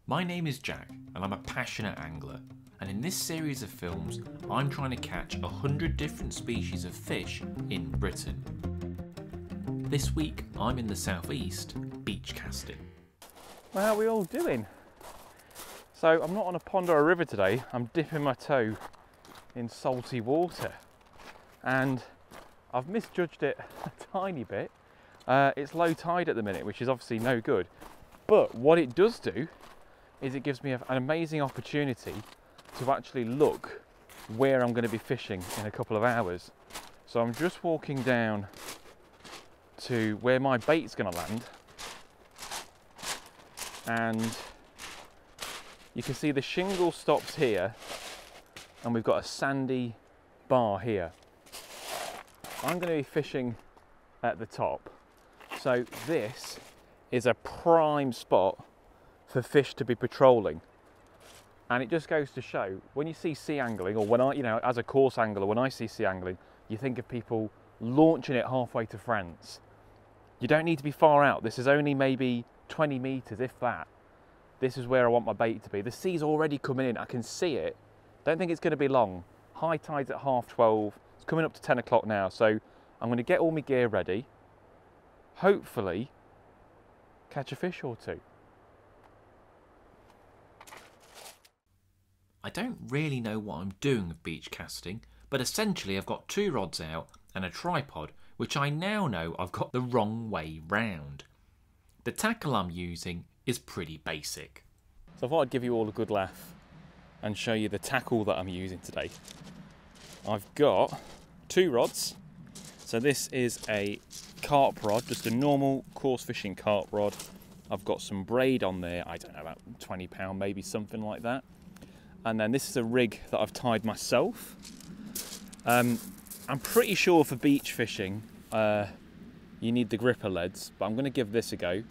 My name is Jack and I'm a passionate angler, and in this series of films I'm trying to catch 100 different species of fish in Britain. This week I'm in the southeast, beach casting. Well, how are we all doing? So I'm not on a pond or a river today, I'm dipping my toe in salty water and I've misjudged it a tiny bit. It's low tide at the minute, which is obviously no good, but what it does do is it gives me an amazing opportunity to actually look where I'm going to be fishing in a couple of hours. So I'm just walking down to where my bait's going to land, and you can see the shingle stops here and we've got a sandy bar here. I'm going to be fishing at the top, so this is a prime spot for fish to be patrolling. And it just goes to show, when you see sea angling, or when as a course angler, when I see sea angling, you think of people launching it halfway to France. You don't need to be far out. This is only maybe 20 meters, if that. This is where I want my bait to be. The sea's already coming in, I can see it. Don't think it's going to be long. High tide's at 12:30. It's coming up to 10 o'clock now, so I'm going to get all my gear ready. Hopefully, catch a fish or two. I don't really know what I'm doing with beach casting, but essentially I've got 2 rods out and a tripod, which I now know I've got the wrong way round. The tackle I'm using is pretty basic. So I thought I'd give you all a good laugh and show you the tackle that I'm using today. I've got 2 rods. So this is a carp rod, just a normal coarse fishing carp rod. I've got some braid on there, I don't know, about £20, maybe something like that. And then this is a rig that I've tied myself. I'm pretty sure for beach fishing, you need the gripper leads, but I'm going to give this a go.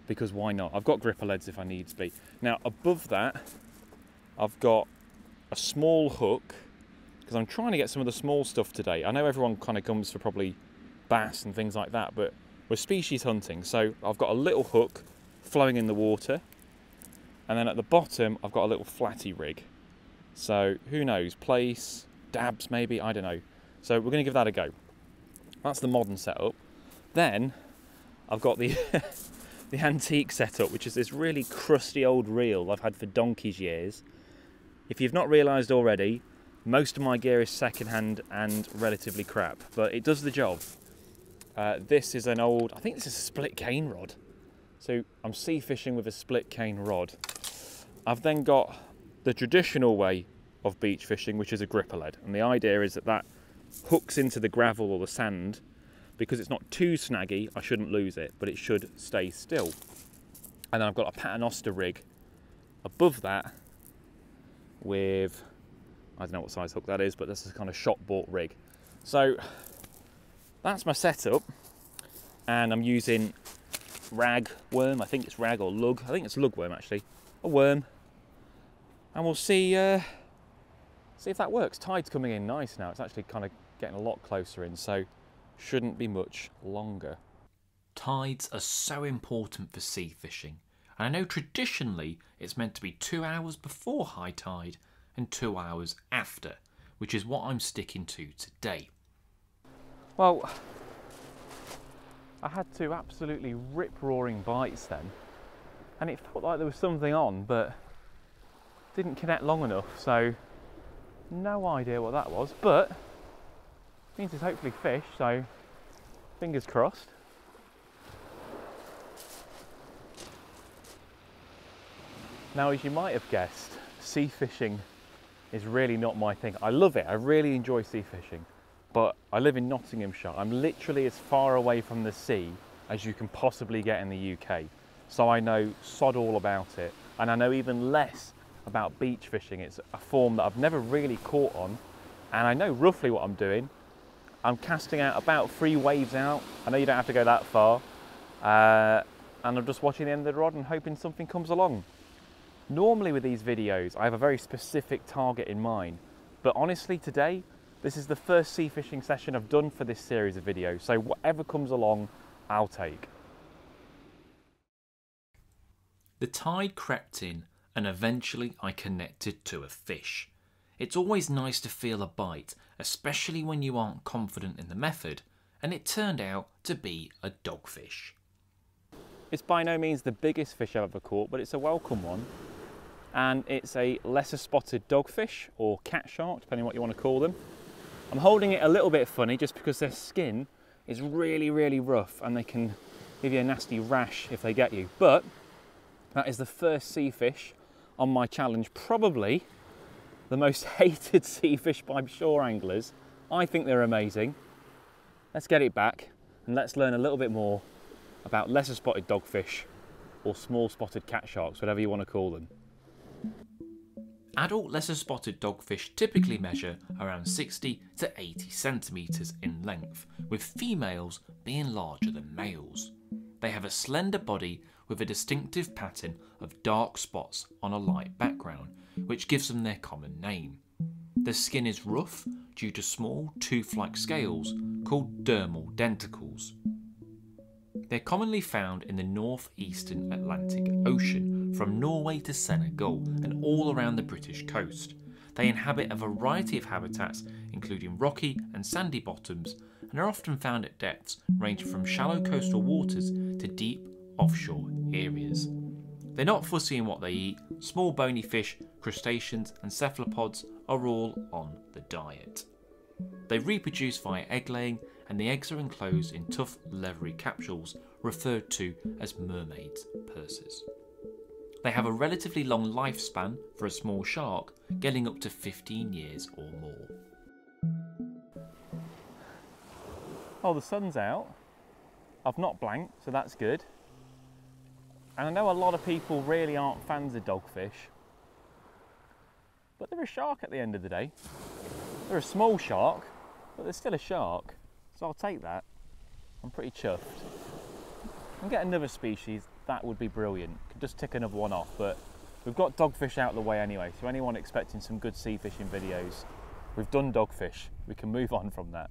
Because why not? I've got gripper leads if I need to be. Now above that, I've got a small hook, because I'm trying to get some of the small stuff today. I know everyone kind of comes for probably bass and things like that, but we're species hunting, so I've got a little hook flowing in the water, and then at the bottom I've got a little flatty rig. So who knows, place, dabs maybe, I don't know. So we're going to give that a go. That's the modern setup. Then I've got the the antique setup, which is this really crusty old reel I've had for donkey's years. If you've not realised already, most of my gear is second-hand and relatively crap, but it does the job. This is an old, I think this is a split cane rod. So I'm sea fishing with a split cane rod. I've then got the traditional way of beach fishing, which is a gripper lead. And the idea is that that hooks into the gravel or the sand. Because it's not too snaggy, I shouldn't lose it, but it should stay still. And then I've got a paternoster rig above that with, I don't know what size hook that is, but this is a kind of shop-bought rig. So that's my setup, and I'm using rag worm. I think it's rag or lug. I think it's lugworm actually, a worm. And we'll see if that works. Tide's coming in nice now. It's actually kind of getting a lot closer in, so shouldn't be much longer. Tides are so important for sea fishing, and I know traditionally it's meant to be 2 hours before high tide and 2 hours after, which is what I'm sticking to today. Well, I had 2 absolutely rip-roaring bites then, and it felt like there was something on, but didn't connect long enough, so no idea what that was, but means it's hopefully fish, so fingers crossed. Now, as you might have guessed, sea fishing is really not my thing. I love it, I really enjoy sea fishing, but I live in Nottinghamshire. I'm literally as far away from the sea as you can possibly get in the UK. So I know sod all about it, and I know even less about beach fishing. It's a form that I've never really caught on, and I know roughly what I'm doing. I'm casting out about 3 waves out. I know you don't have to go that far. And I'm just watching the end of the rod and hoping something comes along. Normally with these videos, I have a very specific target in mind. But honestly, today, this is the first sea fishing session I've done for this series of videos. So whatever comes along, I'll take. The tide crept in and eventually I connected to a fish. It's always nice to feel a bite, especially when you aren't confident in the method, and it turned out to be a dogfish. It's by no means the biggest fish I've ever caught, but it's a welcome one. And it's a lesser spotted dogfish, or cat shark, depending on what you want to call them. I'm holding it a little bit funny just because their skin is really, really rough and they can give you a nasty rash if they get you. But that is the first sea fish on my challenge, probably the most hated sea fish by shore anglers. I think they're amazing. Let's get it back and let's learn a little bit more about lesser spotted dogfish or small spotted cat sharks, whatever you want to call them. Adult lesser spotted dogfish typically measure around 60 to 80 centimetres in length, with females being larger than males. They have a slender body with a distinctive pattern of dark spots on a light background, which gives them their common name. Their skin is rough due to small tooth-like scales called dermal denticles. They're commonly found in the northeastern Atlantic Ocean, from Norway to Senegal and all around the British coast. They inhabit a variety of habitats, including rocky and sandy bottoms, and are often found at depths ranging from shallow coastal waters to deep offshore areas. They're not fussy in what they eat. Small bony fish, crustaceans and cephalopods are all on the diet. They reproduce via egg laying, and the eggs are enclosed in tough leathery capsules referred to as mermaid's purses. They have a relatively long lifespan for a small shark, getting up to 15 years or more. Oh, the sun's out. I've not blanked, so that's good. And I know a lot of people really aren't fans of dogfish, but they're a shark at the end of the day. They're a small shark, but they're still a shark, so I'll take that. I'm pretty chuffed. And get another species, that would be brilliant. Could just tick another one off, but we've got dogfish out of the way anyway, so anyone expecting some good sea fishing videos, we've done dogfish. We can move on from that.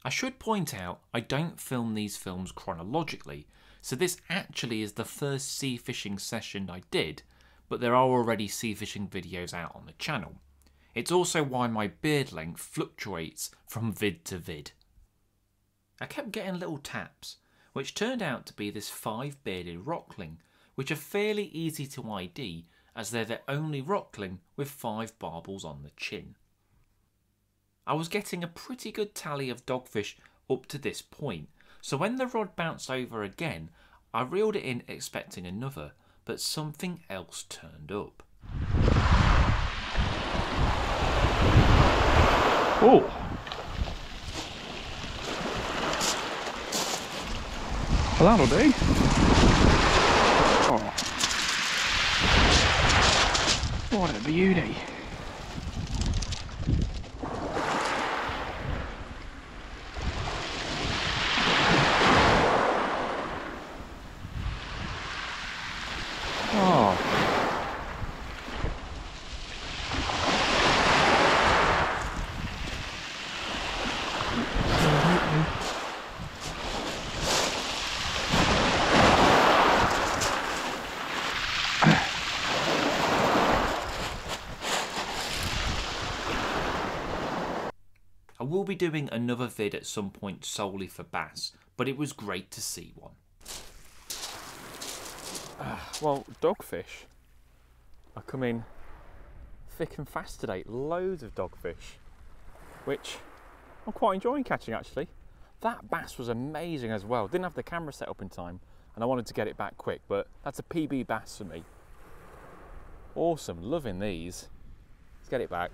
I should point out I don't film these films chronologically, so this actually is the first sea fishing session I did, but there are already sea fishing videos out on the channel. It's also why my beard length fluctuates from vid to vid. I kept getting little taps, which turned out to be this 5-bearded rockling, which are fairly easy to ID as they're the only rockling with 5 barbels on the chin. I was getting a pretty good tally of dogfish up to this point, so when the rod bounced over again, I reeled it in expecting another, but something else turned up. Oh! Well, that'll do. Oh. What a beauty. I will be doing another vid at some point solely for bass, but it was great to see one. Well, dogfish are coming thick and fast today. Loads of dogfish, which I'm quite enjoying catching actually. That bass was amazing as well. Didn't have the camera set up in time and I wanted to get it back quick, but that's a PB bass for me. Awesome, loving these. Let's get it back.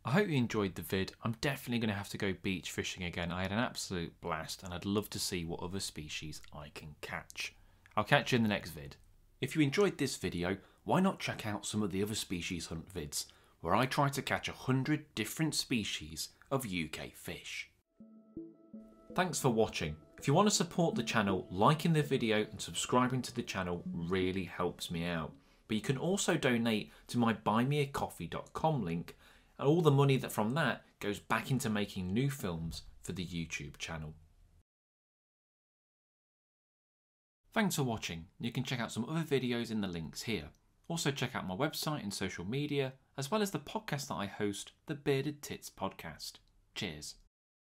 I hope you enjoyed the vid. I'm definitely going to have to go beach fishing again. I had an absolute blast and I'd love to see what other species I can catch. I'll catch you in the next vid. If you enjoyed this video, why not check out some of the other species hunt vids, where I try to catch 100 different species of UK fish. Thanks for watching. If you want to support the channel, liking the video and subscribing to the channel really helps me out. But you can also donate to my buymeacoffee.com link, and all the money from that goes back into making new films for the YouTube channel. Thanks for watching. You can check out some other videos in the links here. Also check out my website and social media, as well as the podcast that I host, the Bearded Tits Podcast. Cheers.